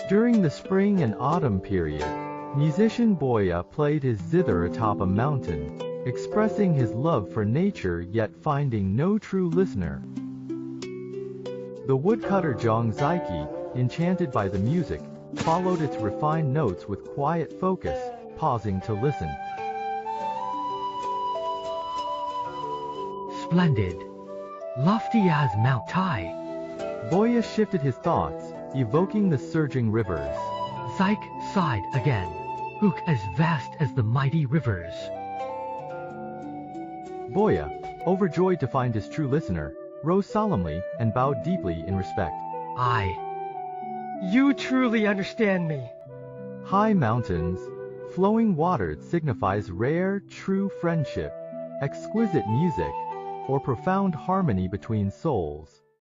During the spring and autumn period, musician Boya played his zither atop a mountain, expressing his love for nature yet finding no true listener. The woodcutter Ziqi, enchanted by the music, followed its refined notes with quiet focus, pausing to listen. Splendid. Lofty as Mount Tai. Boya shifted his thoughts, evoking the surging rivers. Ziqi sighed again. Ook as vast as the mighty rivers. Boya, overjoyed to find his true listener, rose solemnly and bowed deeply in respect. You truly understand me. High mountains, flowing water signifies rare, true friendship, exquisite music, or profound harmony between souls.